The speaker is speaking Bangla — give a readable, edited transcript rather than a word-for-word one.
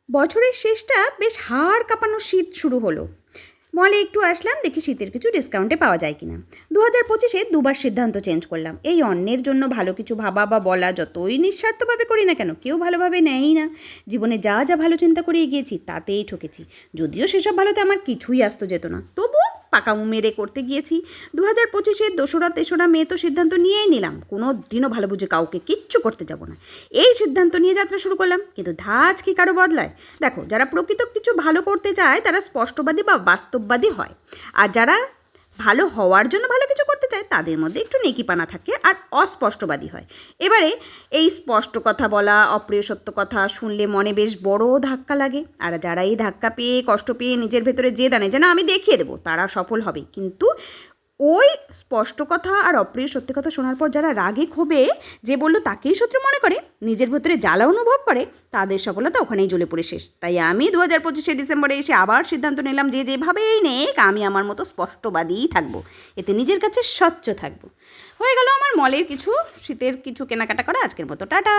বছরের শেষটা বেশ হাড় কাঁপানো শীত শুরু হলো। মলে একটু আসলাম, দেখি শীতের কিছু ডিসকাউন্টে পাওয়া যায় কিনা। 2025-এ দুবার সিদ্ধান্ত চেঞ্জ করলাম। এই অন্যের জন্য ভালো কিছু ভাবা বা বলা যতই নিঃস্বার্থভাবে করি না কেন, কেউ ভালোভাবে নেয়ই না। জীবনে যা যা ভালো চিন্তা করে এগিয়েছি তাতেই ঠকেছি। যদিও সেসব ভালোতে আমার কিছুই আসতো যেত না, তবুও পাকামু মেরে করতে গিয়েছি। 2025-এর 2রা-3রা মে তো সিদ্ধান্ত নিয়েই নিলাম, কোনো দিনও ভালো বুঝে কাউকে কিচ্ছু করতে যাব না। এই সিদ্ধান্ত নিয়ে যাত্রা শুরু করলাম, কিন্তু ধাঁচ কি কারো বদলায়? দেখো, যারা প্রকৃত কিছু ভালো করতে চায় তারা স্পষ্টবাদী বা বাস্তববাদী হয়, আর যারা ভালো হওয়ার জন্য ভালো কিছু করতে চায় তাদের মধ্যে একটু নেকিপানা থাকে আর অস্পষ্টবাদী হয়। এবারে এই স্পষ্ট কথা বলা, অপ্রিয় সত্য কথা শুনলে মনে বেশ বড় ধাক্কা লাগে। আর যারা এই ধাক্কা পেয়ে, কষ্ট পেয়ে নিজের ভেতরে জেদ আনে যেন আমি দেখিয়ে দেবো, তারা সফল হবে। কিন্তু ওই স্পষ্ট কথা আর অপ্রিয় সত্যি কথা শোনার পর যারা রাগে ক্ষোভে যে বলল তাকেই শত্রু মনে করে, নিজের ভেতরে জ্বালা অনুভব করে, তাদের সফলতা ওখানেই জ্বলে পড়ে শেষ। তাই আমি 2025-এর ডিসেম্বরে এসে আবার সিদ্ধান্ত নিলাম যে যেভাবেই নেক আমি আমার মতো স্পষ্টবাদীই থাকবো, এতে নিজের কাছে স্বচ্ছ থাকবো। হয়ে গেল আমার মলের কিছু শীতের কিছু কেনাকাটা করা আজকের মতো। টাটা।